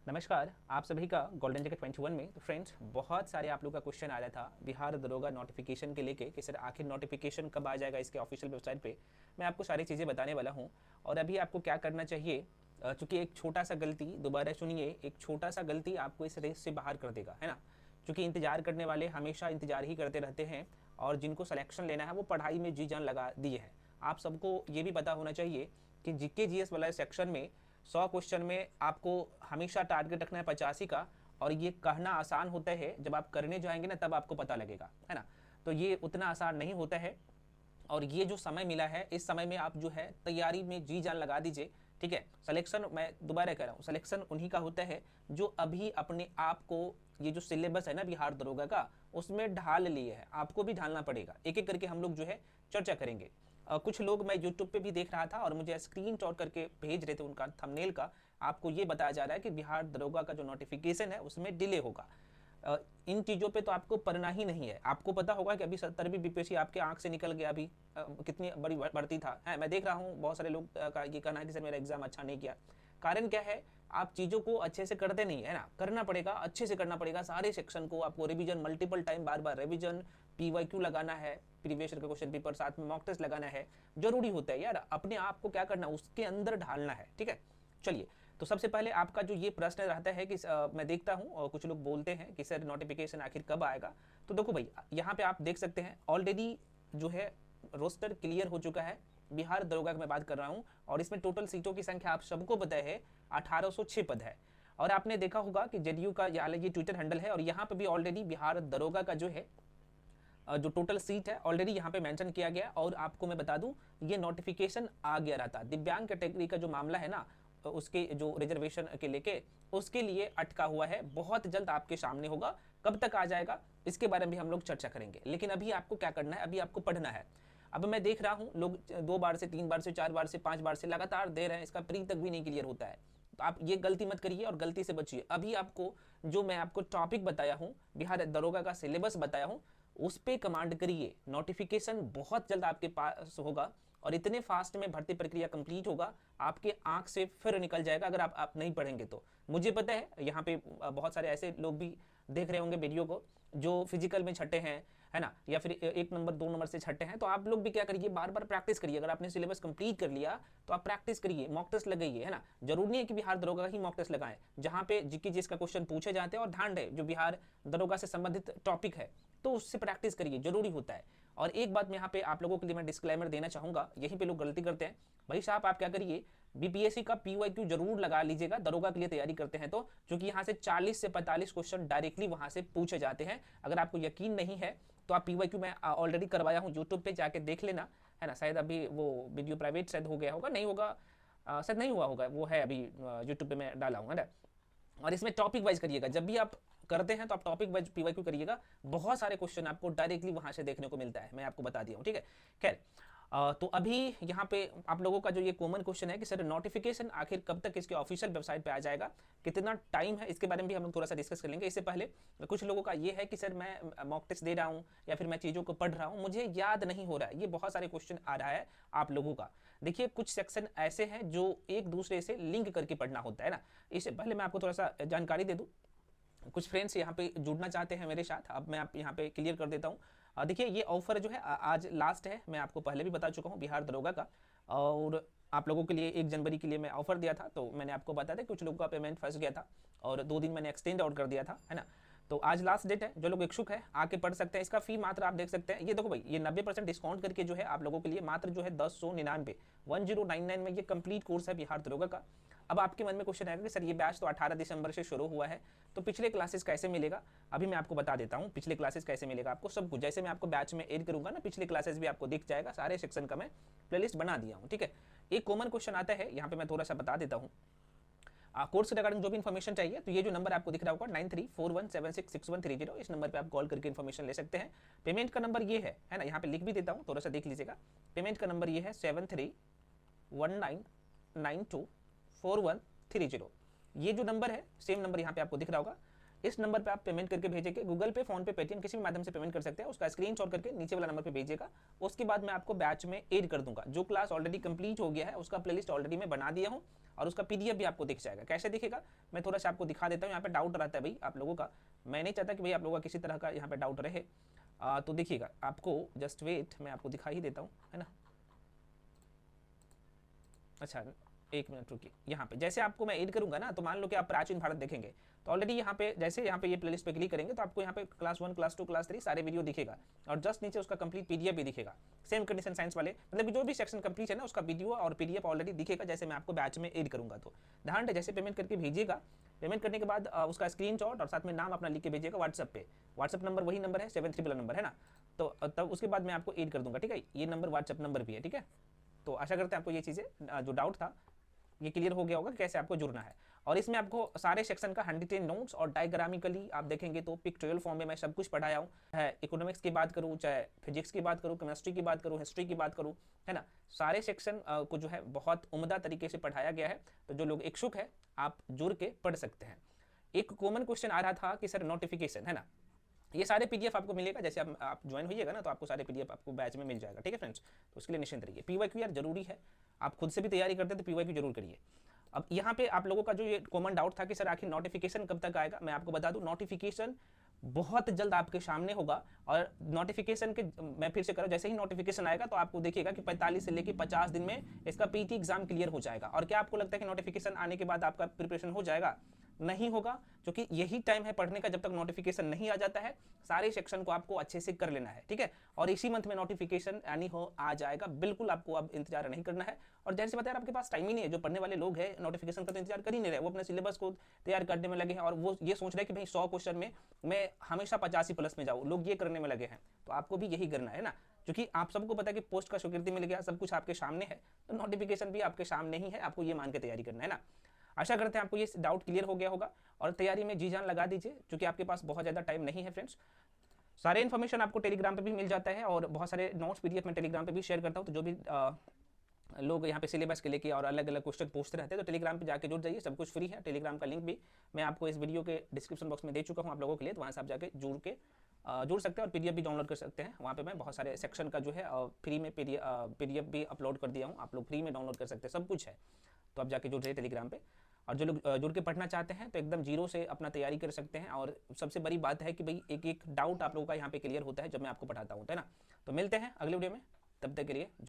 नमस्कार, आप सभी का गोल्डन जैकेट 21 में। तो फ्रेंड्स, बहुत सारे आप लोग का क्वेश्चन आया था बिहार दरोगा नोटिफिकेशन के लेके कि सर आखिर नोटिफिकेशन कब आ जाएगा इसके ऑफिशियल वेबसाइट पे। मैं आपको सारी चीज़ें बताने वाला हूँ और अभी आपको क्या करना चाहिए। चूंकि एक छोटा सा गलती, दोबारा सुनिए, एक छोटा सा गलती आपको इस रेस से बाहर कर देगा, है ना। क्योंकि इंतजार करने वाले हमेशा इंतजार ही करते रहते हैं और जिनको सिलेक्शन लेना है वो पढ़ाई में जी जान लगा दिए हैं। आप सबको ये भी पता होना चाहिए कि जीके जीएस वाला सेक्शन में 100 क्वेश्चन में आपको हमेशा टारगेट रखना है 85 का। और ये कहना आसान होता है, जब आप करने जाएंगे ना तब आपको पता लगेगा, है ना। तो ये उतना आसान नहीं होता है और ये जो समय मिला है इस समय में आप जो है तैयारी में जी जान लगा दीजिए, ठीक है। सिलेक्शन, मैं दोबारा कह रहा हूँ, सिलेक्शन उन्हीं का होता है जो अभी अपने आप को, ये जो सिलेबस है ना बिहार दरोगा का, उसमें ढाल लिए है। आपको भी ढालना पड़ेगा, एक एक करके हम लोग जो है चर्चा करेंगे। कुछ लोग मैं यूट्यूब पे भी देख रहा था और मुझे स्क्रीन शॉट करके भेज रहे थे उनका थंबनेल का। आपको ये बताया जा रहा है कि बिहार दरोगा का जो नोटिफिकेशन है उसमें डिले होगा। इन चीज़ों पे तो आपको पढ़ना ही नहीं है। आपको पता होगा कि अभी 70वीं बीपीएससी आपके आंख से निकल गया। अभी कितनी बड़ी बढ़ती था, है। मैं देख रहा हूँ बहुत सारे लोग का ये कहना है कि सर मेरा एग्जाम अच्छा नहीं किया। कारण क्या है, आप चीज़ों को अच्छे से करते नहीं है ना। करना पड़ेगा, अच्छे से करना पड़ेगा सारे सेक्शन को। आपको रिवीजन, मल्टीपल टाइम बार बार रिवीजन, पीवाईक्यू लगाना है, प्रीवियस ईयर का क्वेश्चन पेपर, साथ में मॉक टेस्ट लगाना है। जरूरी होता है यार, अपने आप को क्या करना, उसके अंदर ढालना है, ठीक है। चलिए, तो सबसे पहले आपका जो ये प्रश्न रहता है कि मैं देखता हूँ और कुछ लोग बोलते हैं कि सर नोटिफिकेशन आखिर कब आएगा। तो देखो भाई, यहाँ पे आप देख सकते हैं ऑलरेडी जो है रोस्टर क्लियर हो चुका है। बिहार दरोगा की मैं बात कर रहा हूँ और इसमें टोटल सीटों की संख्या आप सबको पता है 1806 पद है। और आपने देखा होगा कि जेडीयू का ये ट्विटर हैंडल है और यहाँ पे भी ऑलरेडी बिहार दरोगा का जो है जो टोटल सीट है ऑलरेडी यहाँ पे मेंशन किया गया। और आपको मैं बता दूं, ये नोटिफिकेशन आ गया रहता। दिव्यांग कैटेगरी का जो मामला है ना, उसके जो रिजर्वेशन के लेके, उसके लिए अटका हुआ है। बहुत जल्द आपके सामने होगा। कब तक आ जाएगा इसके बारे में भी हम लोग चर्चा करेंगे, लेकिन अभी आपको क्या करना है, अभी आपको पढ़ना है। अब मैं देख रहा हूँ लोग 2 बार से, 3 बार से, 4 बार से, 5 बार से लगातार दे रहे हैं, इसका प्री तक भी नहीं क्लियर होता है। तो आप ये गलती मत करिए और गलती से बचिए। अभी आपको जो मैं आपको टॉपिक बताया हूँ, बिहार दरोगा का सिलेबस बताया हूँ, उस पे कमांड करिए। नोटिफिकेशन बहुत जल्द आपके पास होगा और इतने फास्ट में भर्ती प्रक्रिया कंप्लीट होगा, आपके आंख से फिर निकल जाएगा अगर आप नहीं पढ़ेंगे तो। मुझे पता है यहाँ पे बहुत सारे ऐसे लोग भी देख रहे होंगे वीडियो को जो फिजिकल में छठे हैं, है ना, या फिर 1 नंबर 2 नंबर से छठे हैं। तो आप लोग भी क्या करिए, बार बार प्रैक्टिस करिए। अगर आपने सिलेबस कंप्लीट कर लिया तो आप प्रैक्टिस करिए, मॉक टेस्ट लगाइए, है ना। जरूरी नहीं है कि बिहार दरोगा ही मॉक टेस्ट लगाएं, जहां पे जीके जिसका क्वेश्चन पूछे जाते हैं और ध्यान है जो बिहार दरोगा से संबंधित टॉपिक है, तो उससे प्रैक्टिस करिए, जरूरी होता है। और एक बात मैं यहाँ पे आप लोगों के लिए मैं डिस्क्लेमर देना चाहूंगा, यहीं पे लोग गलती करते हैं। भाई साहब, आप क्या करिए, बीपीएससी का पीवाईक्यू जरूर लगा लीजिएगा दरोगा के लिए तैयारी करते हैं तो, क्योंकि यहाँ से 40 से 45 क्वेश्चन डायरेक्टली वहां से पूछे जाते हैं। अगर आपको यकीन नहीं है तो आप पीवाईक्यू में ऑलरेडी करवाया हूँ, यूट्यूब पे जाके देख लेना, है ना। शायद अभी वो वीडियो प्राइवेट शायद हो गया होगा, नहीं होगा, शायद नहीं हुआ होगा, वो है अभी यूट्यूब पे मैं डाला हूँ, है ना। और इसमें टॉपिक वाइज करिएगा, जब भी आप करते हैं तो आप टॉपिक वाइज पीवाईक्यू करिएगा। बहुत सारे क्वेश्चन आपको डायरेक्टली वहां से देखने को मिलता है, मैं आपको बता दिया हूँ, ठीक है। खैर, तो अभी यहाँ पे आप लोगों का जो ये कॉमन क्वेश्चन है कि सर नोटिफिकेशन आखिर कब तक इसके ऑफिशियल वेबसाइट पे आ जाएगा, कितना टाइम है, इसके बारे में भी हम लोग थोड़ा सा डिस्कस कर लेंगे। इससे पहले कुछ लोगों का ये है कि सर मैं मॉक टेस्ट दे रहा हूँ या फिर मैं चीज़ों को पढ़ रहा हूँ, मुझे याद नहीं हो रहा है। ये बहुत सारे क्वेश्चन आ रहा है आप लोगों का। देखिए, कुछ सेक्शन ऐसे हैं जो एक दूसरे से लिंक करके पढ़ना होता है ना। इससे पहले मैं आपको थोड़ा सा जानकारी दे दूँ। कुछ फ्रेंड्स यहाँ पे जुड़ना चाहते हैं मेरे साथ, अब मैं आप यहाँ पे क्लियर कर देता हूँ। देखिए, ये ऑफर जो है आज लास्ट है, मैं आपको पहले भी बता चुका हूँ बिहार दरोगा का। और आप लोगों के लिए 1 जनवरी के लिए मैं ऑफर दिया था, तो मैंने आपको बताया था कुछ लोगों का पेमेंट फंस गया था और 2 दिन मैंने एक्सटेंड आउट कर दिया था, है ना। तो आज लास्ट डेट है, जो लोग इच्छुक है आके पढ़ सकते हैं। इसका फी मात्र आप देख सकते हैं, ये देखो भाई, ये 90% डिस्काउंट करके जो है आप लोगों के लिए मात्र जो है 1099 1099 में ये कंप्लीट कोर्स है बिहार दरोगा का। अब आपके मन में क्वेश्चन आएगा कि सर ये बैच तो 18 दिसंबर से शुरू हुआ है, तो पिछले क्लासेस कैसे मिलेगा। अभी मैं आपको बता देता हूँ पिछले क्लासेस कैसे मिलेगा आपको, सब कुछ। जैसे मैं आपको बैच में ऐड करूंगा ना, पिछले क्लासेस भी आपको दिख जाएगा, सारे सेक्शन का मैं प्लेलिस्ट बना दिया हूँ, ठीक है। एक कॉमन क्वेश्चन आता है, यहाँ पे मैं थोड़ा सा बता देता हूँ। कोर्स के रिगार्डिंग जो भी इन्फॉर्मेशन चाहिए तो ये जो नंबर आपको दिख रहा होगा 9341766130, इस नंबर पे आप कॉल करके इन्फॉर्मेशन ले सकते हैं। पेमेंट का नंबर ये है ना, यहाँ पे लिख भी देता हूँ, थोड़ा सा देख लीजिएगा। पेमेंट का नंबर ये है 7319924130। ये जो नंबर है, सेम नंबर यहाँ पे आपको दिख रहा होगा। इस नंबर पे आप पेमेंट करके भेजेंगे, गूगल पे, फोन पे, पेटीएम, किसी भी माध्यम से पेमेंट कर सकते हैं। उसका स्क्रीनशॉट करके नीचे वाला नंबर पे भेजिएगा। उसके बाद मैं आपको बैच में ऐड कर दूंगा। जो क्लास ऑलरेडी कंप्लीट हो गया है उसका प्लेलिस्ट ऑलरेडी मैं बना दिया हूँ और उसका PDF भी आपको दिख जाएगा। कैसे दिखेगा मैं थोड़ा सा आपको दिखा देता हूँ। यहाँ पे डाउट रहता है भाई आप लोगों का, मैं नहीं चाहता कि भाई आप लोगों का किसी तरह का यहाँ पे डाउट रहे। तो देखिएगा आपको, जस्ट वेट, मैं आपको दिखा ही देता हूँ, है ना। अच्छा एक मिनट रुकिए, यहाँ पे जैसे आपको मैं ऐड करूंगा ना, तो मान लो कि आप प्राचीन भारत देखेंगे तो ऑलरेडी यहाँ पे जैसे यहाँ पे ये प्लेलिस्ट पे क्लिक करेंगे तो आपको यहाँ पे क्लास 1, क्लास 2, क्लास 3 सारे वीडियो दिखेगा और जस्ट नीचे उसका कंप्लीट PDF भी दिखेगा। सेम कंडीशन साइंस वाले मतलब जो भी सेक्शन कंप्लीट है ना उसका वीडियो और PDF ऑलरेडी दिखेगा जैसे मैं आपको बैच में ऐड करूंगा। तो ध्यान रहे जैसे पेमेंट करके भेजिएगा, पेमेंट करने के बाद उसका स्क्रीनशॉट और साथ में नाम अपना लिख के भेजिएगा व्हाट्सएप पे। व्हाट्सएप नंबर वही नंबर है 73 वाला नंबर है ना, तो तब उसके बाद मैं आपको ऐड कर दूंगा, ठीक है। ये नंबर व्हाट्सएप नंबर भी है, ठीक है। तो आशा करते हैं आपको ये चीज़ें जो डाउट था ये क्लियर हो गया होगा कैसे आपको जुड़ना है। और इसमें आपको सारे सेक्शन का 110 नोट्स और डायग्रामिकली आप देखेंगे तो पिक्चोरियल फॉर्म में मैं सब कुछ पढ़ाया हूँ। है इकोनॉमिक्स की बात करूँ, चाहे फिजिक्स की बात करूँ, केमिस्ट्री की बात करूँ, हिस्ट्री की बात करूँ, है ना, सारे सेक्शन को जो है बहुत उम्दा तरीके से पढ़ाया गया है। तो जो लोग इच्छुक है आप जुड़ के पढ़ सकते हैं। एक कॉमन क्वेश्चन आ रहा था कि सर नोटिफिकेशन, है ना, ये सारे PDF आपको मिलेगा जैसे आप ज्वाइन होइएगा ना तो आपको सारे PDF आपको बैच में मिल जाएगा, ठीक है फ्रेंड्स। तो उसके लिए निश्चिंत रहिए। PYQ यार जरूरी है, आप खुद से भी तैयारी करते हैं तो PYQ जरूर करिए। अब यहाँ पे आप लोगों का जो ये कॉमन डाउट था कि सर आखिर नोटिफिकेशन कब तक आएगा, मैं आपको बता दूं नोटिफिकेशन बहुत जल्द आपके सामने होगा। और नोटिफिकेशन के मैं फिर से करूँ, जैसे ही नोटिफिकेशन आएगा तो आपको देखिएगा कि 45 से लेकर 50 दिन में इसका PT एग्जाम क्लियर हो जाएगा। और क्या आपको लगता है कि नोटिफिकेशन आने के बाद आपका प्रिपरेशन हो जाएगा? नहीं होगा, क्योंकि यही टाइम है पढ़ने का जब तक नोटिफिकेशन नहीं आ जाता है। सारे सेक्शन को आपको अच्छे से कर लेना है, ठीक है। और इसी मंथ में नोटिफिकेशन यानी हो आ जाएगा, बिल्कुल आपको अब इंतजार नहीं करना है। और जैसे बताया आपके पास टाइम ही नहीं है, जो पढ़ने वाले लोग हैं नोटिफिकेशन का तो इंतजार कर ही नहीं रहे, वो अपने सिलेबस को तैयार करने में लगे हैं और वो ये सोच रहे हैं कि भाई 100 क्वेश्चन में मैं हमेशा 85+ में जाऊँ, लोग ये करने में लगे हैं। तो आपको भी यही करना है ना, क्योंकि आप सबको पता है कि पोस्ट का स्वीकृति मिल गया, सब कुछ आपके सामने है, तो नोटिफिकेशन भी आपके सामने ही है, आपको ये मान के तैयारी करना है ना। आशा करते हैं आपको ये डाउट क्लियर हो गया होगा और तैयारी में जी जान लगा दीजिए, क्योंकि आपके पास बहुत ज़्यादा टाइम नहीं है फ्रेंड्स। सारे इन्फॉर्मेशन आपको टेलीग्राम पे भी मिल जाता है और बहुत सारे नोट्स PDF में टेलीग्राम पे भी शेयर करता हूँ। तो जो भी लोग यहाँ पे सिलेबस के लेके और अलग अलग क्वेश्चन पूछते रहते हैं तो टेलीग्राम पे जाके जुड़ जाइए, सब कुछ फ्री है। टेलीग्राम का लिंक भी मैं आपको इस वीडियो के डिस्क्रिप्शन बॉक्स में दे चुका हूँ आप लोगों के लिए, तो वहाँ से आप जाके जुड़ सकते हैं और PDF भी डाउनलोड कर सकते हैं। वहाँ पे मैं बहुत सारे सेक्शन का जो है फ्री में PDF भी अपलोड कर दिया हूँ, आप लोग फ्री में डाउनलोड कर सकते हैं, सब कुछ है। तो आप जाके जुड़ जाइए टेलीग्राम पे। और जो लोग जुड़ के पढ़ना चाहते हैं तो एकदम जीरो से अपना तैयारी कर सकते हैं। और सबसे बड़ी बात है कि भाई एक एक डाउट आप लोगों का यहाँ पे क्लियर होता है जब मैं आपको पढ़ाता हूँ, है ना। तो मिलते हैं अगले वीडियो में, तब तक के लिए।